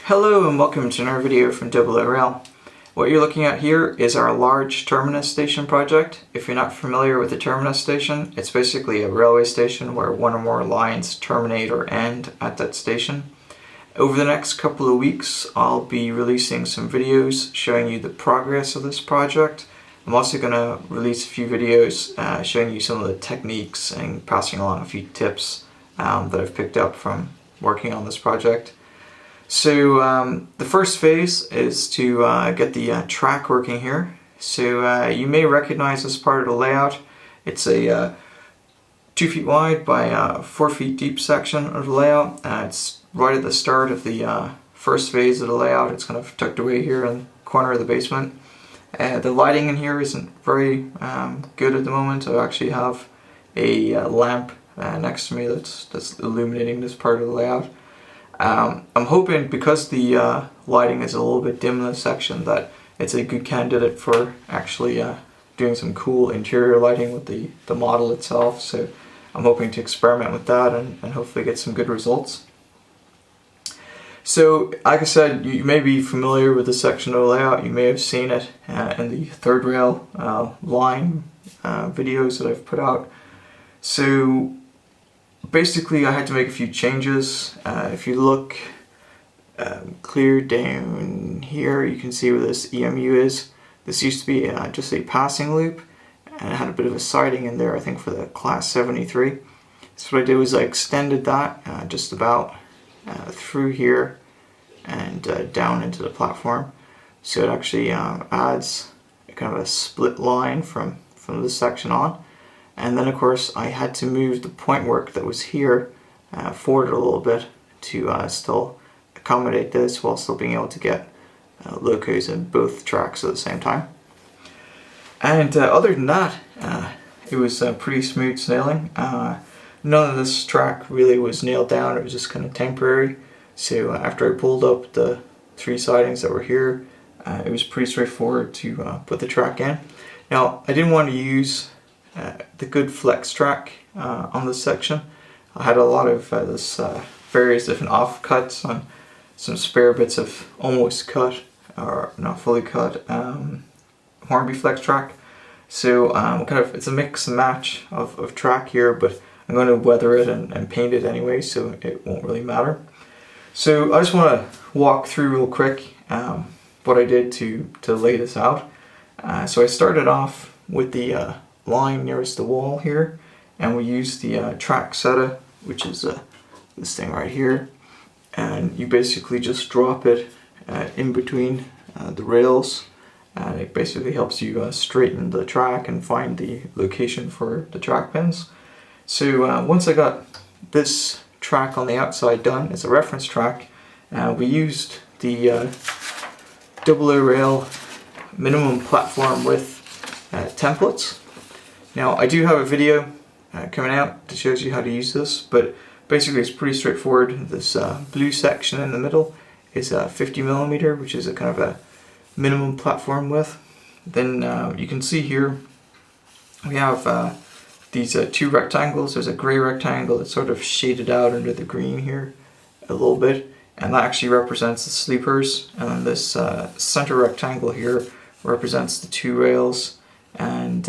Hello and welcome to another video from oorail. What you're looking at here is our large Terminus Station project. If you're not familiar with the Terminus Station, it's basically a railway station where one or more lines terminate or end at that station. Over the next couple of weeks, I'll be releasing some videos showing you the progress of this project. I'm also going to release a few videos showing you some of the techniques and passing along a few tips that I've picked up from working on this project. So the first phase is to get the track working here. So you may recognize this part of the layout. It's a 2 feet wide by 4 feet deep section of the layout. It's right at the start of the first phase of the layout. It's kind of tucked away here in the corner of the basement. The lighting in here isn't very good at the moment. I actually have a lamp next to me that's illuminating this part of the layout. I'm hoping, because the lighting is a little bit dim in this section, that it's a good candidate for actually doing some cool interior lighting with the model itself. So I'm hoping to experiment with that and hopefully get some good results. So like I said, you may be familiar with this section of the layout. You may have seen it in the third rail line videos that I've put out. So basically I had to make a few changes. If you look clear down here, you can see where this EMU is. This used to be just a passing loop, and it had a bit of a siding in there, I think, for the class 73. So what I did was I extended that just about through here and down into the platform. So it actually adds a kind of a split line from this section on. And then of course I had to move the point work that was here forward a little bit to still accommodate this while still being able to get locos in both tracks at the same time. And other than that, it was pretty smooth sailing. None of this track really was nailed down, it was just kind of temporary. So after I pulled up the 3 sidings that were here, it was pretty straightforward to put the track in. Now I didn't want to use the good flex track on this section. I had a lot of this various different offcuts on some spare bits of almost cut or not fully cut Hornby flex track. So it's a mix and match of track here, but I'm going to weather it and paint it anyway, so it won't really matter. So I just want to walk through real quick what I did to lay this out. So I started off with the line nearest the wall here, and we used the track setup, which is this thing right here, and you basically just drop it in between the rails, and it basically helps you straighten the track and find the location for the track pins. So once I got this track on the outside done as a reference track, we used the oorail minimum platform width templates. Now I do have a video coming out that shows you how to use this, but basically it's pretty straightforward. This blue section in the middle is 50mm, which is a kind of a minimum platform width. Then you can see here we have these 2 rectangles. There's a grey rectangle that's sort of shaded out under the green here a little bit, and that actually represents the sleepers. And then this center rectangle here represents the 2 rails and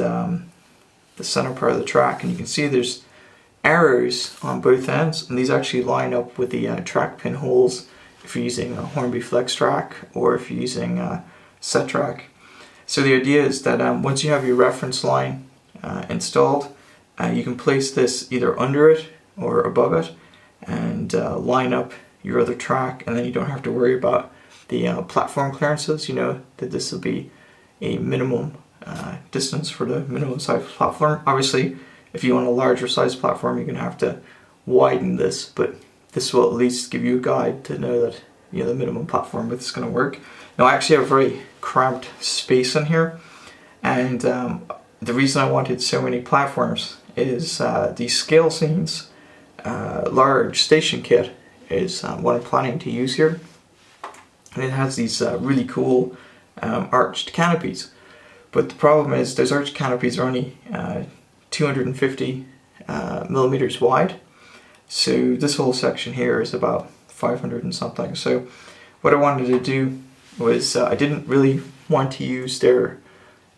the center part of the track. And you can see there's arrows on both ends, and these actually line up with the track pin holes if you're using a Hornby flex track or if you're using set track. So the idea is that once you have your reference line installed, you can place this either under it or above it and line up your other track, and then you don't have to worry about the platform clearances. You know that this will be a minimum distance for the minimum size platform. Obviously, if you want a larger size platform, you're going to have to widen this, but this will at least give you a guide to know that the minimum platform width is going to work. Now I actually have a very cramped space in here, and the reason I wanted so many platforms is the Scale Scenes large station kit is what I'm planning to use here, and it has these really cool arched canopies. But the problem is those arched canopies are only 250mm wide, so this whole section here is about 500 and something. So what I wanted to do was I didn't really want to use their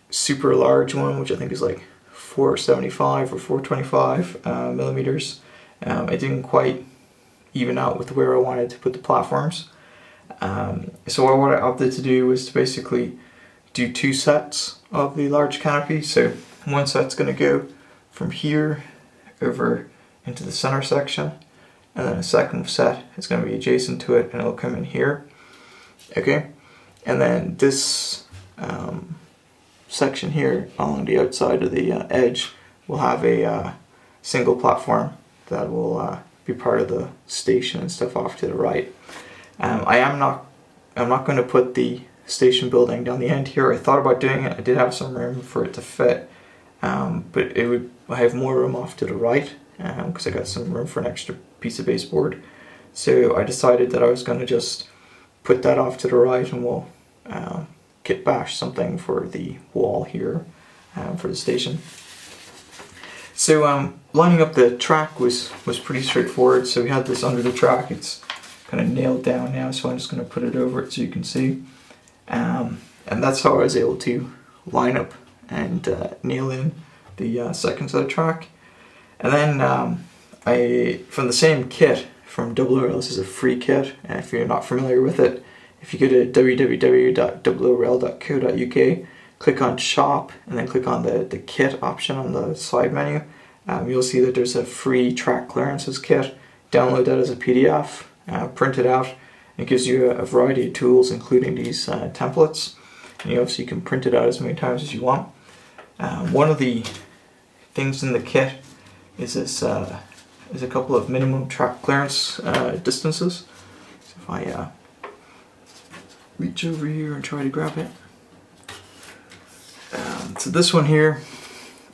super large one, which I think is like 475 or 425 millimeters. It didn't quite even out with where I wanted to put the platforms. So what I opted to do was to basically do 2 sets of the large canopy. So one set's going to go from here over into the center section, and then a second set is going to be adjacent to it and it'll come in here. Okay, and then this section here along the outside of the edge will have a single platform that will be part of the station and stuff off to the right. I'm not going to put the station building down the end here. I thought about doing it. I did have some room for it to fit, but I have more room off to the right because I got some room for an extra piece of baseboard. So I decided that I was going to just put that off to the right, and we'll kit bash something for the wall here for the station. So lining up the track was pretty straightforward. So we had this under the track. It's kind of nailed down now, so I'm just going to put it over it so you can see. And that's how I was able to line up and nail in the second set of track. And then from the same kit from oorail, this is a free kit, and if you're not familiar with it, if you go to www.oorail.co.uk, click on shop and then click on the kit option on the side menu, you'll see that there's a free track clearances kit. Download that as a PDF, print it out. It gives you a variety of tools, including these templates. And obviously you can print it out as many times as you want. One of the things in the kit is this is a couple of minimum track clearance distances. So if I reach over here and try to grab it. So this one here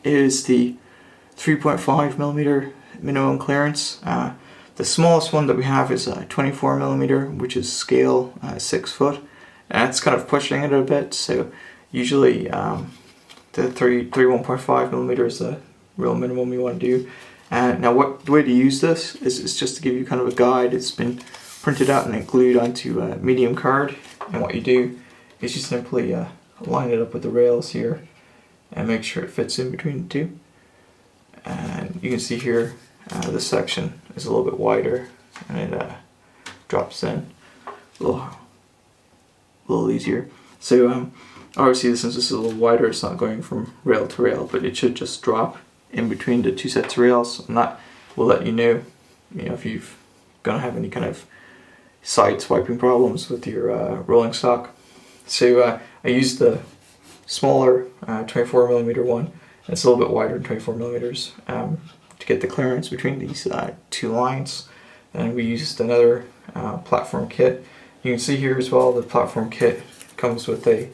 is the 3.5 millimeter minimum clearance. The smallest one that we have is 24 millimeter, which is scale 6 foot. And that's kind of pushing it a bit. So usually the 1.5 millimeter is the real minimum you want to do. Now the way to use this is just to give you kind of a guide. It's been printed out and then glued onto a medium card. And what you do is you simply line it up with the rails here and make sure it fits in between the two. And you can see here this section is a little bit wider and it drops in a little easier. So obviously since this is a little wider, it's not going from rail to rail, but it should just drop in between the 2 sets of rails, and that will let you know if you're gonna have any kind of side swiping problems with your rolling stock. So I used the smaller 24 millimeter one. It's a little bit wider than 24 millimeters to get the clearance between these 2 lines. And we used another platform kit. You can see here as well, the platform kit comes with a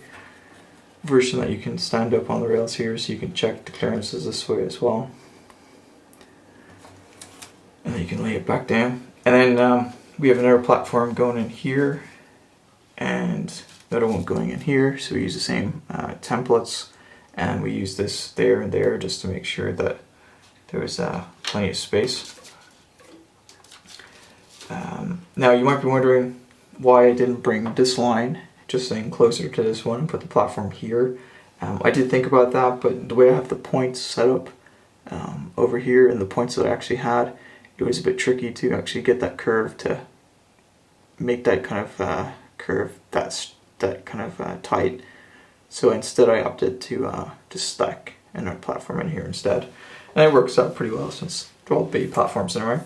version that you can stand up on the rails here, so you can check the clearances this way as well. And then you can lay it back down. And then we have another platform going in here and another one going in here, so we use the same templates, and we use this there and there just to make sure that there was plenty of space. Now you might be wondering why I didn't bring this line just in closer to this one and put the platform here. I did think about that, but the way I have the points set up over here and the points that I actually had, it was a bit tricky to actually get that curve to make that kind of curve that kind of tight. So instead I opted to stack another platform in here instead. And it works out pretty well since they're all big platforms anyway.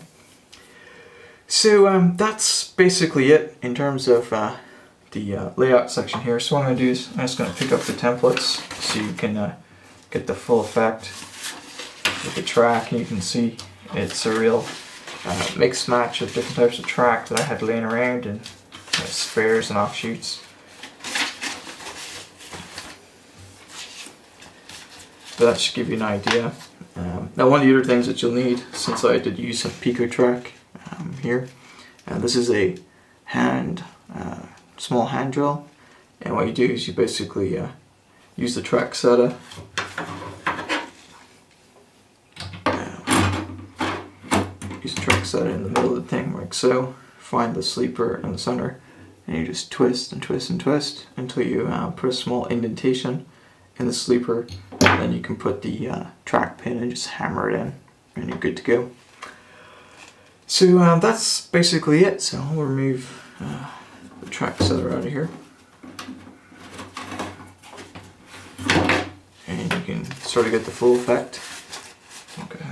So that's basically it in terms of the layout section here. So what I'm going to do is I'm just going to pick up the templates so you can get the full effect with the track, and you can see it's a real mixed match of different types of track that I had laying around, and spares and offshoots. But that should give you an idea. Now one of the other things that you'll need, since I did use some Pico track here, this is a small hand drill, and what you do is you basically use the track setter in the middle of the thing like so, find the sleeper in the center, and you just twist and twist and twist until you put a small indentation in the sleeper. Then you can put the track pin and just hammer it in, and you're good to go. So that's basically it. So I'll remove the track setter out of here, and you can sort of get the full effect. Okay.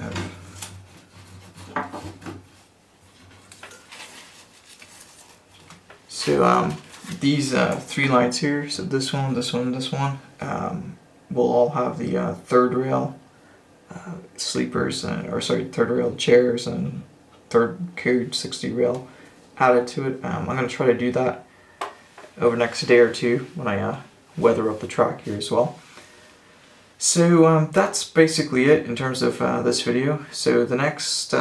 So these 3 lines here, so this one, this one, this one, will all have the third rail sleepers, third rail chairs and third carriage 60 rail added to it. I'm going to try to do that over the next day or two when I weather up the track here as well. So that's basically it in terms of this video. So the next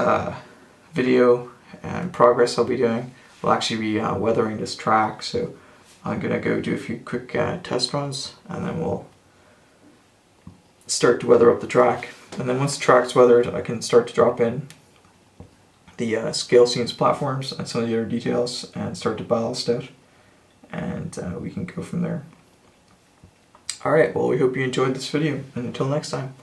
video and progress I'll be doing will actually be weathering this track. So I'm going to go do a few quick test runs, and then we'll start to weather up the track. And then once the track's weathered, I can start to drop in the scale scenes platforms and some of the other details and start to ballast out, and we can go from there. Alright, well, we hope you enjoyed this video, and until next time.